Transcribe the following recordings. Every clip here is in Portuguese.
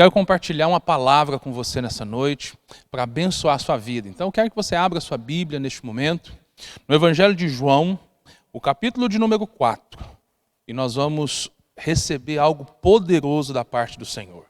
quero compartilhar uma palavra com você nessa noite para abençoar a sua vida. Então eu quero que você abra a sua Bíblia neste momento, no Evangelho de João, o capítulo de número 4. E nós vamos receber algo poderoso da parte do Senhor.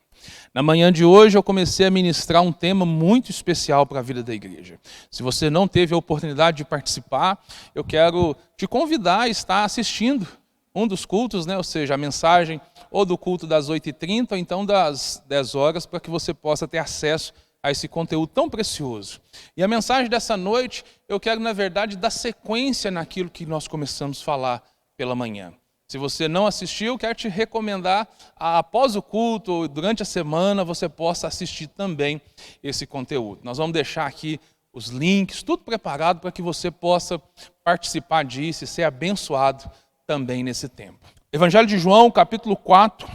Na manhã de hoje eu comecei a ministrar um tema muito especial para a vida da igreja. Se você não teve a oportunidade de participar, eu quero te convidar a estar assistindo um dos cultos, ou seja, a mensagem ou do culto das 8h30 ou então das 10 horas, para que você possa ter acesso a esse conteúdo tão precioso. E a mensagem dessa noite, eu quero, na verdade, dar sequência naquilo que nós começamos a falar pela manhã. Se você não assistiu, quero te recomendar, após o culto ou durante a semana, você possa assistir também esse conteúdo. Nós vamos deixar aqui os links, tudo preparado para que você possa participar disso e ser abençoado também nesse tempo. Evangelho de João, capítulo 4,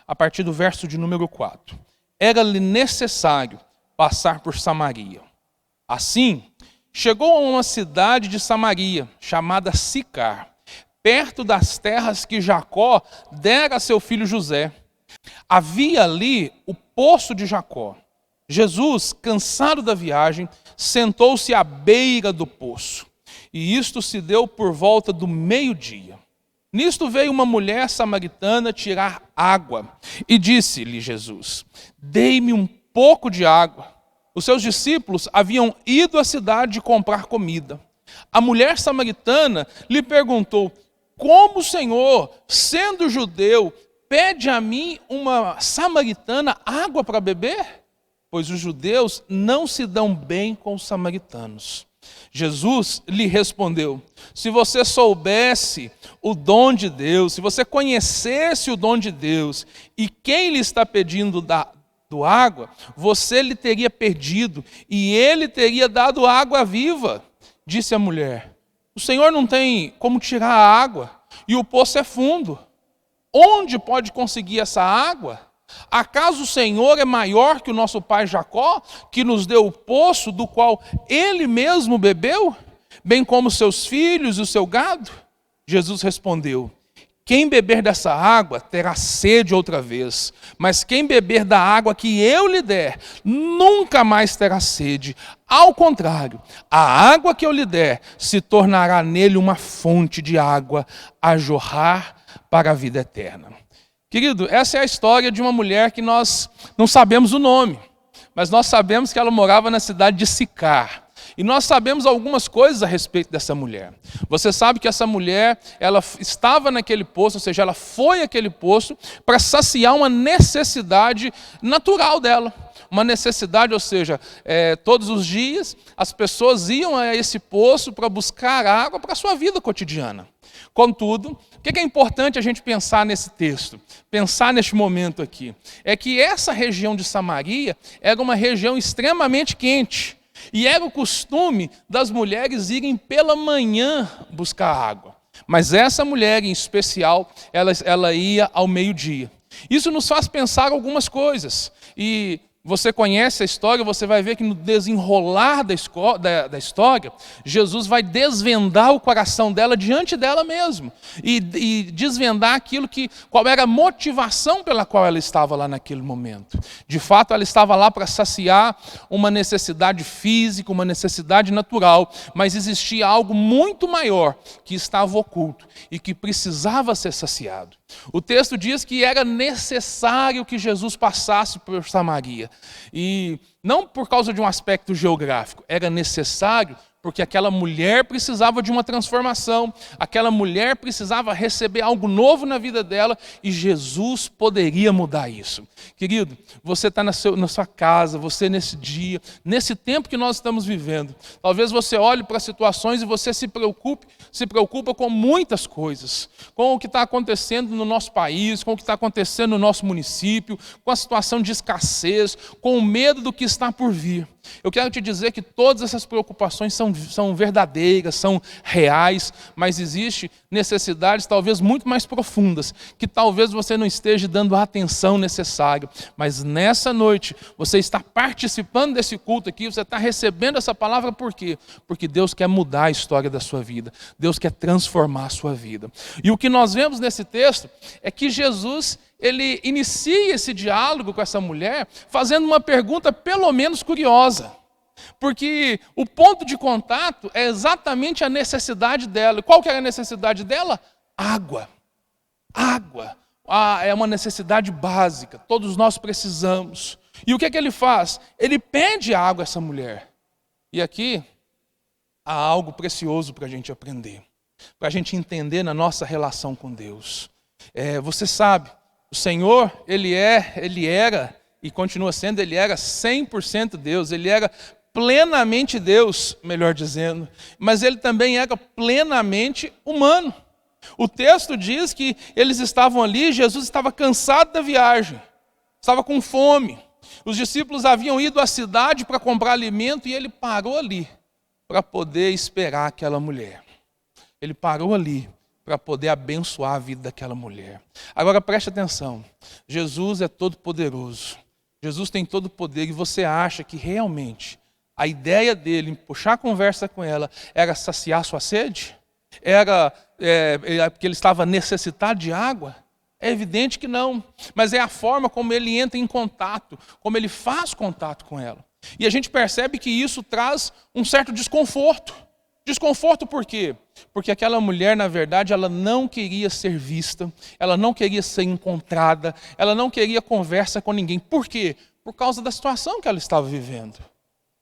a partir do verso de número 4. Era-lhe necessário passar por Samaria. Assim, chegou a uma cidade de Samaria, chamada Sicar, perto das terras que Jacó dera a seu filho José. Havia ali o poço de Jacó. Jesus, cansado da viagem, sentou-se à beira do poço. E isto se deu por volta do meio-dia. Nisto veio uma mulher samaritana tirar água. E disse-lhe Jesus: dei-me um pouco de água. Os seus discípulos haviam ido à cidade comprar comida. A mulher samaritana lhe perguntou: como o Senhor, sendo judeu, pede a mim, uma samaritana, água para beber? Pois os judeus não se dão bem com os samaritanos. Jesus lhe respondeu: se você soubesse o dom de Deus, se você conhecesse o dom de Deus e quem lhe está pedindo do água, você lhe teria pedido e ele teria dado água viva. Disse a mulher: o Senhor não tem como tirar a água e o poço é fundo. Onde pode conseguir essa água? Acaso o Senhor é maior que o nosso pai Jacó, que nos deu o poço do qual ele mesmo bebeu, bem como seus filhos e o seu gado? Jesus respondeu: quem beber dessa água terá sede outra vez, mas quem beber da água que eu lhe der, nunca mais terá sede. Ao contrário, a água que eu lhe der se tornará nele uma fonte de água a jorrar para a vida eterna. Querido, essa é a história de uma mulher que nós não sabemos o nome, mas nós sabemos que ela morava na cidade de Sicar. E nós sabemos algumas coisas a respeito dessa mulher. Você sabe que essa mulher, ela estava naquele poço, ou seja, ela foi àquele poço para saciar uma necessidade natural dela. Uma necessidade, ou seja, todos os dias as pessoas iam a esse poço para buscar água para a sua vida cotidiana. Contudo, o que é importante a gente pensar nesse texto, pensar neste momento aqui, é que essa região de Samaria era uma região extremamente quente. E era o costume das mulheres irem pela manhã buscar água. Mas essa mulher em especial, ela ia ao meio-dia. Isso nos faz pensar algumas coisas. E você conhece a história, você vai ver que no desenrolar da história, Jesus vai desvendar o coração dela diante dela mesmo. E desvendar qual era a motivação pela qual ela estava lá naquele momento. De fato, ela estava lá para saciar uma necessidade física, uma necessidade natural, mas existia algo muito maior que estava oculto e que precisava ser saciado. O texto diz que era necessário que Jesus passasse por Samaria. E não por causa de um aspecto geográfico, era necessário porque aquela mulher precisava de uma transformação, aquela mulher precisava receber algo novo na vida dela e Jesus poderia mudar isso. Querido, você está na sua casa, você nesse dia, nesse tempo que nós estamos vivendo, talvez você olhe para situações e você se preocupa com muitas coisas, com o que está acontecendo no nosso país, com o que está acontecendo no nosso município, com a situação de escassez, com o medo do que está por vir. Eu quero te dizer que todas essas preocupações são verdadeiras, são reais, mas existem necessidades talvez muito mais profundas, que talvez você não esteja dando a atenção necessária. Mas nessa noite, você está participando desse culto aqui, você está recebendo essa palavra por quê? Porque Deus quer mudar a história da sua vida, Deus quer transformar a sua vida. E o que nós vemos nesse texto é que Jesus, ele inicia esse diálogo com essa mulher fazendo uma pergunta pelo menos curiosa. Porque o ponto de contato é exatamente a necessidade dela. Qual que era a necessidade dela? Água. Água. É uma necessidade básica. Todos nós precisamos. E o que é que ele faz? Ele pede água a essa mulher. E aqui há algo precioso para a gente aprender. Para a gente entender na nossa relação com Deus. Você sabe, o Senhor, Ele era e continua sendo, Ele era 100% Deus. Ele era plenamente Deus, melhor dizendo. Mas Ele também era plenamente humano. O texto diz que eles estavam ali, Jesus estava cansado da viagem, estava com fome. Os discípulos haviam ido à cidade para comprar alimento e ele parou ali para poder esperar aquela mulher. Ele parou ali para poder abençoar a vida daquela mulher. Agora preste atenção, Jesus é todo poderoso, Jesus tem todo o poder e você acha que realmente a ideia dele em puxar a conversa com ela era saciar sua sede? Era porque ele estava necessitado de água? É evidente que não, mas é a forma como ele entra em contato, como ele faz contato com ela. E a gente percebe que isso traz um certo desconforto. Desconforto por quê? Porque aquela mulher, na verdade, ela não queria ser vista, ela não queria ser encontrada, ela não queria conversa com ninguém. Por quê? Por causa da situação que ela estava vivendo.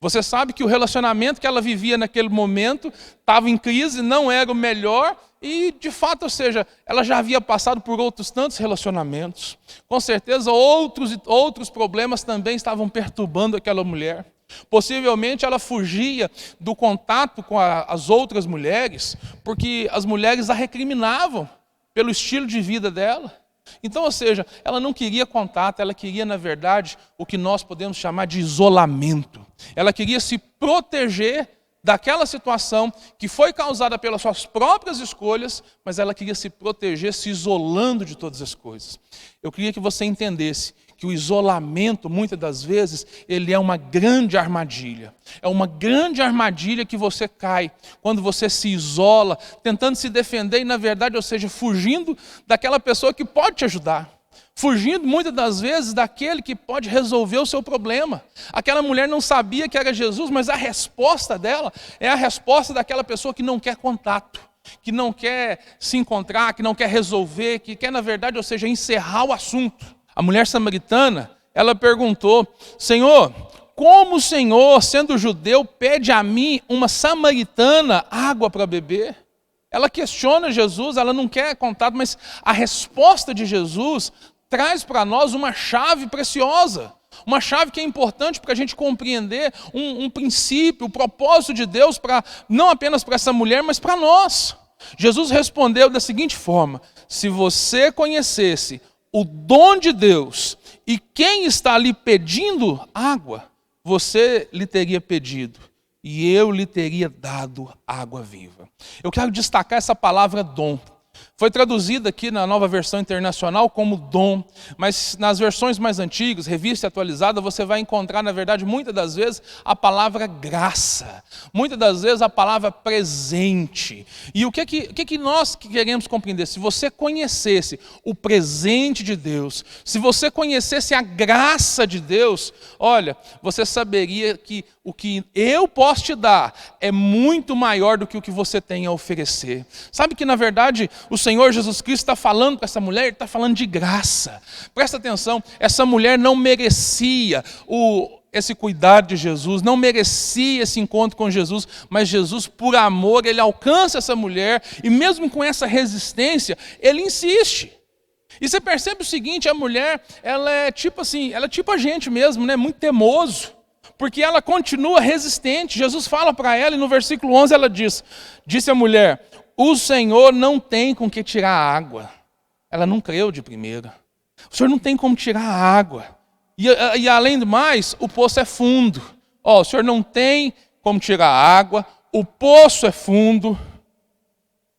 Você sabe que o relacionamento que ela vivia naquele momento estava em crise, não era o melhor e, de fato, ou seja, ela já havia passado por outros tantos relacionamentos. Com certeza, outros problemas também estavam perturbando aquela mulher. Possivelmente ela fugia do contato com as outras mulheres, porque as mulheres a recriminavam pelo estilo de vida dela. Então, ou seja, ela não queria contato, ela queria, na verdade, o que nós podemos chamar de isolamento. Ela queria se proteger daquela situação que foi causada pelas suas próprias escolhas, mas ela queria se proteger se isolando de todas as coisas. Eu queria que você entendesse que o isolamento, muitas das vezes, ele é uma grande armadilha. É uma grande armadilha que você cai quando você se isola, tentando se defender e, na verdade, ou seja, fugindo daquela pessoa que pode te ajudar. Fugindo, muitas das vezes, daquele que pode resolver o seu problema. Aquela mulher não sabia que era Jesus, mas a resposta dela é a resposta daquela pessoa que não quer contato, que não quer se encontrar, que não quer resolver, que quer, na verdade, ou seja, encerrar o assunto. A mulher samaritana, ela perguntou: Senhor, como o Senhor, sendo judeu, pede a mim, uma samaritana, água para beber? Ela questiona Jesus, ela não quer contato, mas a resposta de Jesus traz para nós uma chave preciosa. Uma chave que é importante para a gente compreender um princípio, o propósito de Deus, não apenas para essa mulher, mas para nós. Jesus respondeu da seguinte forma: se você conhecesse o dom de Deus e quem está ali pedindo água, você lhe teria pedido e eu lhe teria dado água viva. Eu quero destacar essa palavra dom. Foi traduzida aqui na Nova Versão Internacional como dom, mas nas versões mais antigas, revista e atualizada, você vai encontrar, na verdade, muitas das vezes, a palavra graça. Muitas das vezes, a palavra presente. E o que nós queremos compreender? Se você conhecesse o presente de Deus, se você conhecesse a graça de Deus, olha, você saberia que o que eu posso te dar é muito maior do que o que você tem a oferecer. Sabe que, na verdade, o Senhor Jesus Cristo está falando com essa mulher, ele está falando de graça. Presta atenção, essa mulher não merecia esse cuidado de Jesus, não merecia esse encontro com Jesus, mas Jesus, por amor, ele alcança essa mulher e mesmo com essa resistência, ele insiste. E você percebe o seguinte, a mulher, ela é tipo a gente mesmo, né? Muito teimoso. Porque ela continua resistente. Jesus fala para ela e no versículo 11 ela disse a mulher: o Senhor não tem com que tirar a água. Ela não creu de primeira. O Senhor não tem como tirar a água. E além do mais, o poço é fundo. O Senhor não tem como tirar a água, o poço é fundo.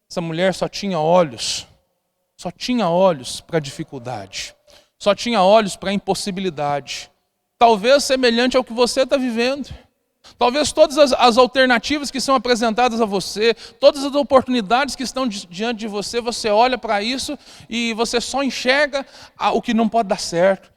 Essa mulher só tinha olhos para a dificuldade. Só tinha olhos para a impossibilidade. Talvez semelhante ao que você está vivendo. Talvez todas as alternativas que são apresentadas a você, todas as oportunidades que estão diante de você, você olha para isso e você só enxerga o que não pode dar certo.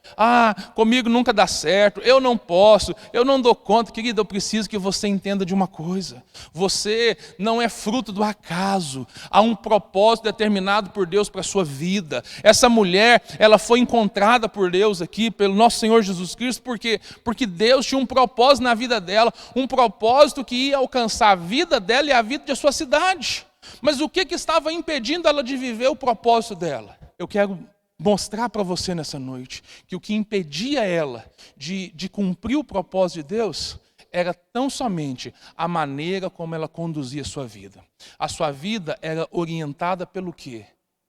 Comigo nunca dá certo, eu não posso, eu não dou conta. Querido, eu preciso que você entenda de uma coisa. Você não é fruto do acaso. Há um propósito determinado por Deus para a sua vida. Essa mulher, ela foi encontrada por Deus aqui, pelo nosso Senhor Jesus Cristo, porque Deus tinha um propósito na vida dela, um propósito que ia alcançar a vida dela e a vida de sua cidade. Mas o que estava impedindo ela de viver o propósito dela? Eu quero mostrar para você nessa noite que o que impedia ela de cumprir o propósito de Deus era tão somente a maneira como ela conduzia a sua vida. A sua vida era orientada pelo quê?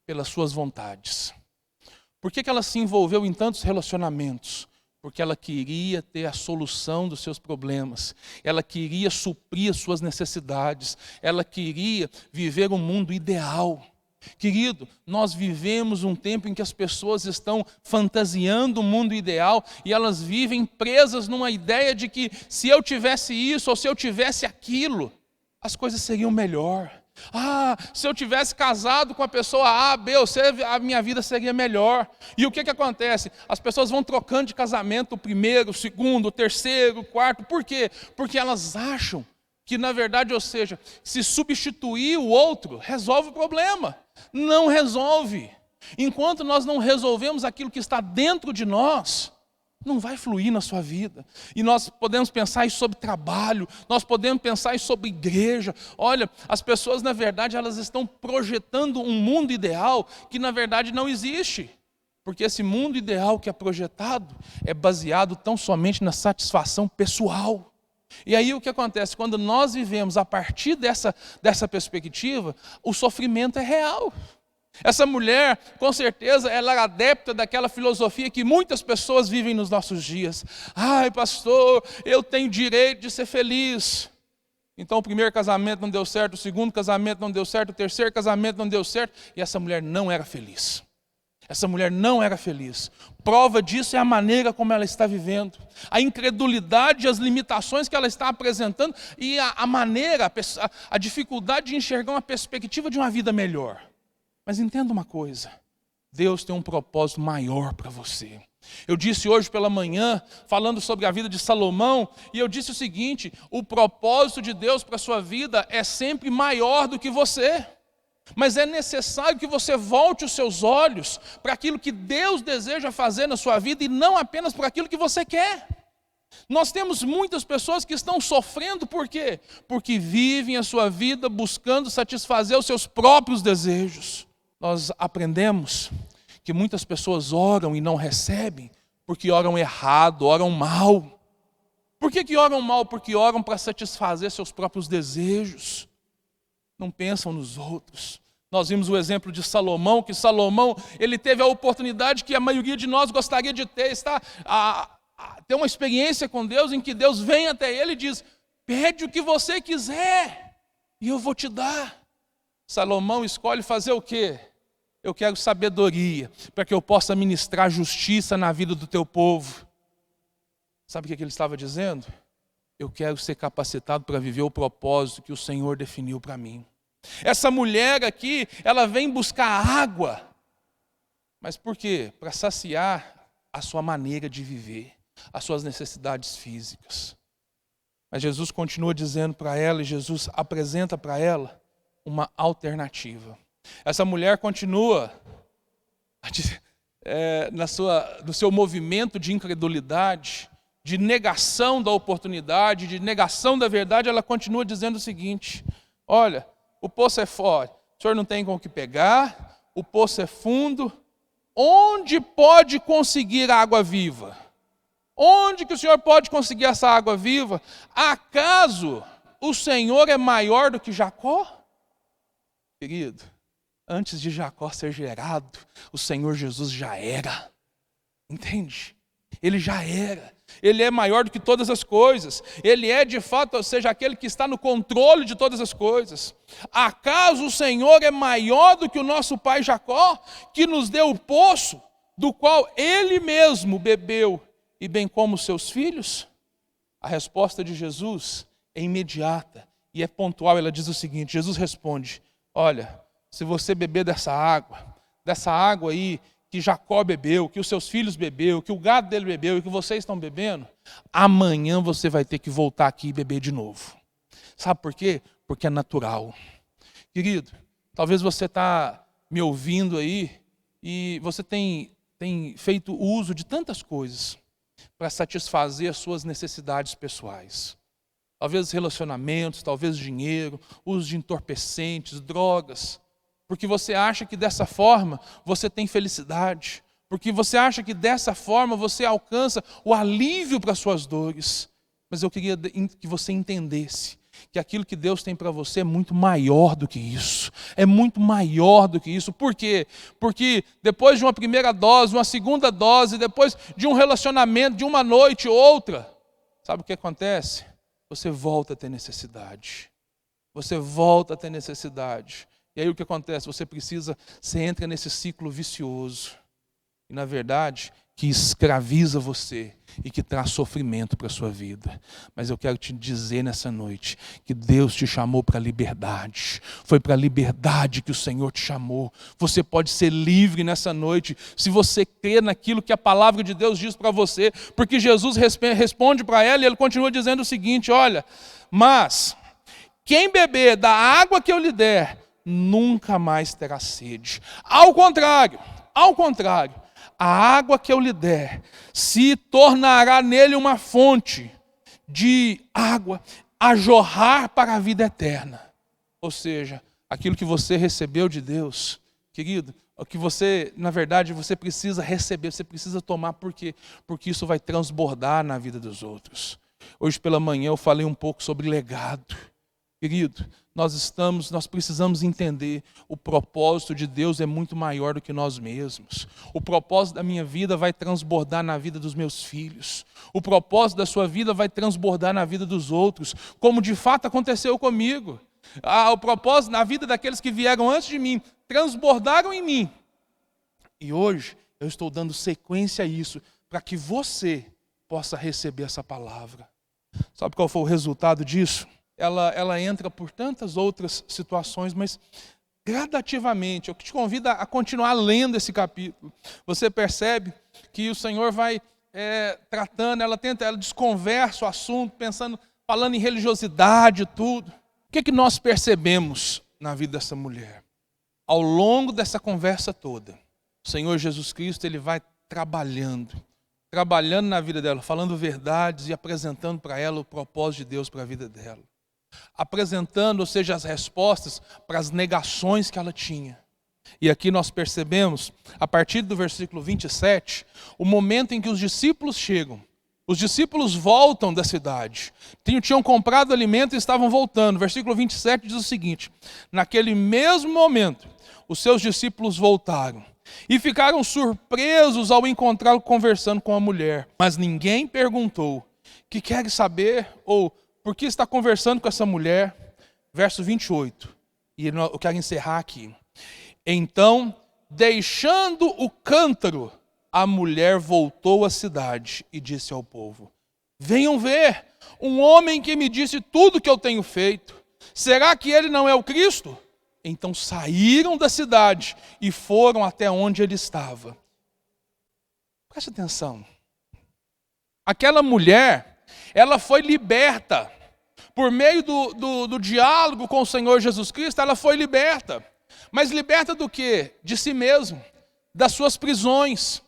Pelas suas vontades. Por que ela se envolveu em tantos relacionamentos? Porque ela queria ter a solução dos seus problemas, ela queria suprir as suas necessidades, ela queria viver um mundo ideal. Querido, nós vivemos um tempo em que as pessoas estão fantasiando um mundo ideal e elas vivem presas numa ideia de que se eu tivesse isso ou se eu tivesse aquilo, as coisas seriam melhor. Se eu tivesse casado com a pessoa A, B ou C, a minha vida seria melhor. E o que acontece? As pessoas vão trocando de casamento, o primeiro, o segundo, o terceiro, o quarto. Por quê? Porque elas acham que, na verdade, ou seja, se substituir o outro, resolve o problema. Não resolve. Enquanto nós não resolvemos aquilo que está dentro de nós, não vai fluir na sua vida. E nós podemos pensar isso sobre trabalho, nós podemos pensar isso sobre igreja. Olha, as pessoas, na verdade, elas estão projetando um mundo ideal que, na verdade, não existe. Porque esse mundo ideal que é projetado é baseado tão somente na satisfação pessoal. E aí o que acontece? Quando nós vivemos a partir dessa perspectiva, o sofrimento é real. Essa mulher, com certeza, ela era adepta daquela filosofia que muitas pessoas vivem nos nossos dias. Pastor, eu tenho direito de ser feliz. Então o primeiro casamento não deu certo, o segundo casamento não deu certo, o terceiro casamento não deu certo. E essa mulher não era feliz. Essa mulher não era feliz. Prova disso é a maneira como ela está vivendo. A incredulidade e as limitações que ela está apresentando e a maneira, a dificuldade de enxergar uma perspectiva de uma vida melhor. Mas entenda uma coisa, Deus tem um propósito maior para você. Eu disse hoje pela manhã, falando sobre a vida de Salomão, e eu disse o seguinte: o propósito de Deus para a sua vida é sempre maior do que você. Mas é necessário que você volte os seus olhos para aquilo que Deus deseja fazer na sua vida e não apenas para aquilo que você quer. Nós temos muitas pessoas que estão sofrendo, por quê? Porque vivem a sua vida buscando satisfazer os seus próprios desejos. Nós aprendemos que muitas pessoas oram e não recebem porque oram errado, oram mal. Por que oram mal? Porque oram para satisfazer seus próprios desejos. Não pensam nos outros. Nós vimos o exemplo de Salomão, que Salomão, ele teve a oportunidade que a maioria de nós gostaria de ter, ter uma experiência com Deus, em que Deus vem até ele e diz: pede o que você quiser e eu vou te dar. Salomão escolhe fazer o quê? Eu quero sabedoria, para que eu possa ministrar justiça na vida do teu povo. Sabe o que ele estava dizendo? Eu quero ser capacitado para viver o propósito que o Senhor definiu para mim. Essa mulher aqui, ela vem buscar água. Mas por quê? Para saciar a sua maneira de viver, as suas necessidades físicas. Mas Jesus continua dizendo para ela, e Jesus apresenta para ela uma alternativa. Essa mulher continua no seu movimento de incredulidade, de negação da oportunidade, de negação da verdade. Ela continua dizendo o seguinte: olha, o poço é forte, o senhor não tem com o que pegar, o poço é fundo, onde pode conseguir água viva? Onde que o senhor pode conseguir essa água viva? Acaso o Senhor é maior do que Jacó? Querido, antes de Jacó ser gerado, o Senhor Jesus já era. Entende? Ele já era. Ele é maior do que todas as coisas. Ele é de fato, ou seja, aquele que está no controle de todas as coisas. Acaso o Senhor é maior do que o nosso pai Jacó, que nos deu o poço, do qual ele mesmo bebeu, e bem como os seus filhos? a resposta de Jesus é imediata e é pontual. Ela diz o seguinte, Jesus responde, olha, se você beber dessa água aí que Jacó bebeu, que os seus filhos bebeu, que o gado dele bebeu e que vocês estão bebendo, amanhã você vai ter que voltar aqui e beber de novo. Sabe por quê? Porque é natural. Querido, talvez você está me ouvindo aí e você tem feito uso de tantas coisas para satisfazer as suas necessidades pessoais. Talvez relacionamentos, talvez dinheiro, uso de entorpecentes, drogas, porque você acha que dessa forma você tem felicidade, porque você acha que dessa forma você alcança o alívio para as suas dores. Mas eu queria que você entendesse que aquilo que Deus tem para você é muito maior do que isso. É muito maior do que isso. Por quê? Porque depois de uma primeira dose, uma segunda dose, depois de um relacionamento, de uma noite ou outra, sabe o que acontece? Você volta a ter necessidade. Você volta a ter necessidade. E aí o que acontece? Você entra nesse ciclo vicioso. E na verdade, que escraviza você e que traz sofrimento para a sua vida. Mas eu quero te dizer nessa noite que Deus te chamou para a liberdade. Foi para a liberdade que o Senhor te chamou. Você pode ser livre nessa noite se você crer naquilo que a palavra de Deus diz para você. Porque Jesus responde para ela e ele continua dizendo o seguinte, olha, mas quem beber da água que eu lhe der, nunca mais terá sede. Ao contrário, a água que eu lhe der se tornará nele uma fonte de água a jorrar para a vida eterna. Ou seja, aquilo que você recebeu de Deus, querido, o que você, na verdade, você precisa receber, você precisa tomar, por quê? Porque isso vai transbordar na vida dos outros. Hoje pela manhã eu falei um pouco sobre legado. Querido, nós precisamos entender, o propósito de Deus é muito maior do que nós mesmos. O propósito da minha vida vai transbordar na vida dos meus filhos. O propósito da sua vida vai transbordar na vida dos outros, como de fato aconteceu comigo. O propósito na vida daqueles que vieram antes de mim, transbordaram em mim. E hoje eu estou dando sequência a isso, para que você possa receber essa palavra. Sabe qual foi o resultado disso? Ela entra por tantas outras situações, mas gradativamente, eu te convido a continuar lendo esse capítulo. Você percebe que o Senhor vai tratando, ela desconversa o assunto, falando em religiosidade e tudo. O que nós percebemos na vida dessa mulher? Ao longo dessa conversa toda, o Senhor Jesus Cristo ele vai trabalhando na vida dela, falando verdades e apresentando para ela o propósito de Deus para a vida dela. Apresentando, ou seja, as respostas para as negações que ela tinha. E aqui nós percebemos, a partir do versículo 27, o momento em que os discípulos chegam. Os discípulos voltam da cidade. Tinham comprado alimento e estavam voltando. Versículo 27 diz o seguinte: naquele mesmo momento, os seus discípulos voltaram e ficaram surpresos ao encontrá-lo conversando com a mulher. Mas ninguém perguntou: que quer saber? Ou por que está conversando com essa mulher? Verso 28. E eu quero encerrar aqui. Então, deixando o cântaro, a mulher voltou à cidade e disse ao povo: venham ver, um homem que me disse tudo o que eu tenho feito. Será que ele não é o Cristo? Então saíram da cidade e foram até onde ele estava. Preste atenção. Aquela mulher, ela foi liberta. Por meio do diálogo com o Senhor Jesus Cristo, ela foi liberta. Mas liberta do quê? De si mesma, das suas prisões.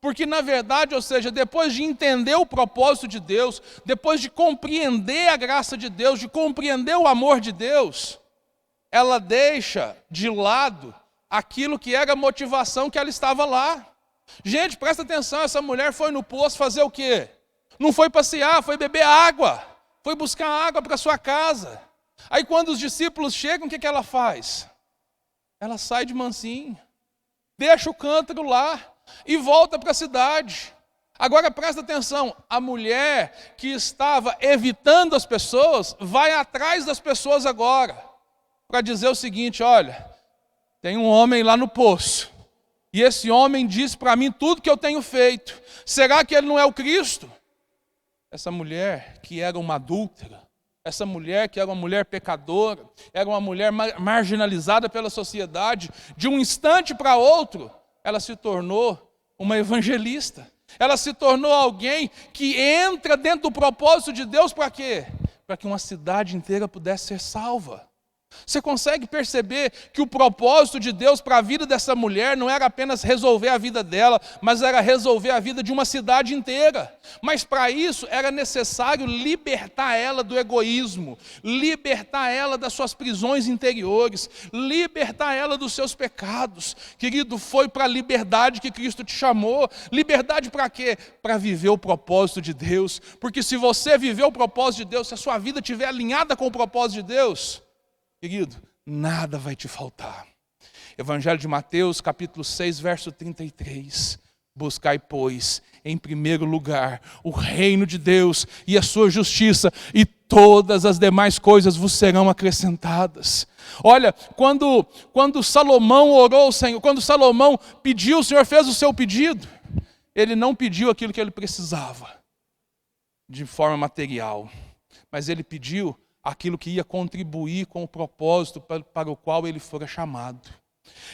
Porque na verdade, ou seja, depois de entender o propósito de Deus, depois de compreender a graça de Deus, de compreender o amor de Deus, ela deixa de lado aquilo que era a motivação que ela estava lá. Gente, presta atenção, essa mulher foi no poço fazer o quê? Não foi passear, foi beber água. Foi buscar água para sua casa. Aí quando os discípulos chegam, o que ela faz? Ela sai de mansinho, deixa o cântaro lá e volta para a cidade. Agora presta atenção, a mulher que estava evitando as pessoas, vai atrás das pessoas agora, para dizer o seguinte: olha, tem um homem lá no poço, e esse homem disse para mim tudo que eu tenho feito. Será que ele não é o Cristo? Essa mulher que era uma adúltera, essa mulher que era uma mulher pecadora, era uma mulher marginalizada pela sociedade, de um instante para outro, ela se tornou uma evangelista. Ela se tornou alguém que entra dentro do propósito de Deus para quê? Para que uma cidade inteira pudesse ser salva. Você consegue perceber que o propósito de Deus para a vida dessa mulher não era apenas resolver a vida dela, mas era resolver a vida de uma cidade inteira. Mas para isso era necessário libertar ela do egoísmo, libertar ela das suas prisões interiores, libertar ela dos seus pecados. Querido, foi para a liberdade que Cristo te chamou. Liberdade para quê? Para viver o propósito de Deus. Porque se você viver o propósito de Deus, se a sua vida estiver alinhada com o propósito de Deus, querido, nada vai te faltar. Evangelho de Mateus, capítulo 6, verso 33. Buscai, pois, em primeiro lugar, o reino de Deus e a sua justiça, e todas as demais coisas vos serão acrescentadas. Olha, quando Salomão orou ao Senhor, quando Salomão pediu, o Senhor fez o seu pedido. Ele não pediu aquilo que ele precisava, de forma material, mas ele pediu aquilo que ia contribuir com o propósito para o qual ele fora chamado.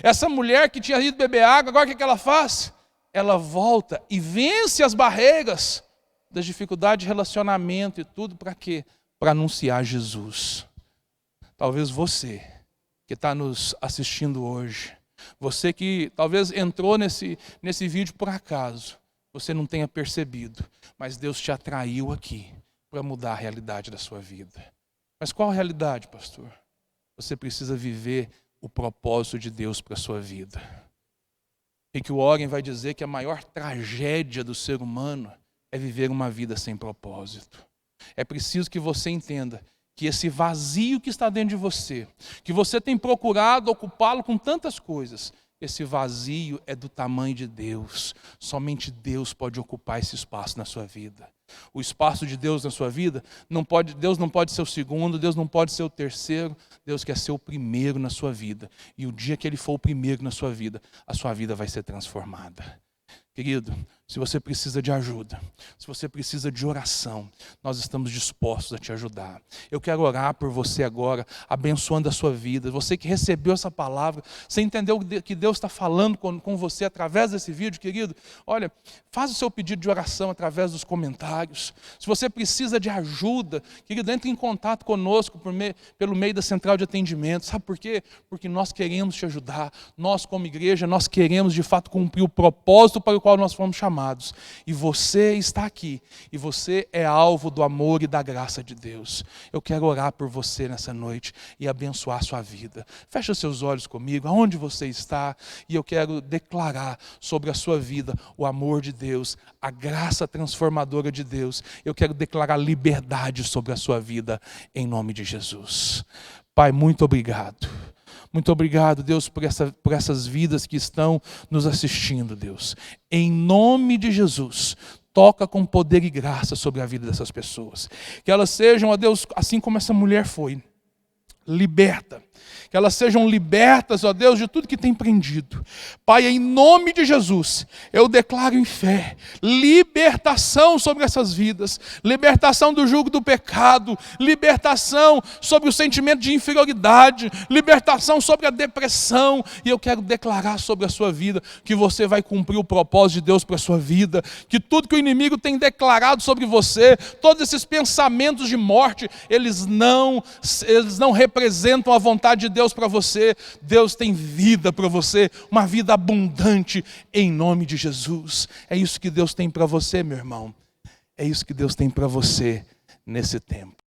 Essa mulher que tinha ido beber água, agora o que ela faz? Ela volta e vence as barreiras das dificuldades de relacionamento e tudo, para quê? Para anunciar Jesus. Talvez você que está nos assistindo hoje, você que talvez entrou nesse vídeo por acaso, você não tenha percebido, mas Deus te atraiu aqui para mudar a realidade da sua vida. Mas qual a realidade, pastor? Você precisa viver o propósito de Deus para a sua vida. Rick Warren vai dizer que a maior tragédia do ser humano é viver uma vida sem propósito. É preciso que você entenda que esse vazio que está dentro de você, que você tem procurado ocupá-lo com tantas coisas, esse vazio é do tamanho de Deus. Somente Deus pode ocupar esse espaço na sua vida. O espaço de Deus na sua vida, Deus não pode ser o segundo, Deus não pode ser o terceiro, Deus quer ser o primeiro na sua vida. E o dia que Ele for o primeiro na sua vida, a sua vida vai ser transformada. Querido, se você precisa de ajuda, se você precisa de oração, nós estamos dispostos a te ajudar. Eu quero orar por você agora, abençoando a sua vida. Você que recebeu essa palavra, você entendeu que Deus está falando com você através desse vídeo, querido? Olha, faz o seu pedido de oração através dos comentários. Se você precisa de ajuda, querido, entre em contato conosco pelo meio da central de atendimento. Sabe por quê? Porque nós queremos te ajudar. Nós, como igreja, nós queremos de fato cumprir o propósito para o qual nós fomos chamados. E você está aqui, e você é alvo do amor e da graça de Deus. Eu quero orar por você nessa noite e abençoar a sua vida. Feche os seus olhos comigo, aonde você está, e eu quero declarar sobre a sua vida o amor de Deus, a graça transformadora de Deus. Eu quero declarar liberdade sobre a sua vida, em nome de Jesus. Pai, muito obrigado. Muito obrigado, Deus, por essas vidas que estão nos assistindo, Deus. Em nome de Jesus, toca com poder e graça sobre a vida dessas pessoas. Que elas sejam, ó Deus, assim como essa mulher foi, liberta. Que elas sejam libertas, ó Deus, de tudo que tem prendido. Pai, em nome de Jesus, eu declaro em fé, libertação sobre essas vidas, libertação do jugo do pecado, libertação sobre o sentimento de inferioridade, libertação sobre a depressão. E eu quero declarar sobre a sua vida que você vai cumprir o propósito de Deus para a sua vida, que tudo que o inimigo tem declarado sobre você, todos esses pensamentos de morte, eles não representam a vontade de Deus para você. Deus tem vida para você, uma vida abundante em nome de Jesus. É isso que Deus tem para você, meu irmão. É isso que Deus tem para você nesse tempo.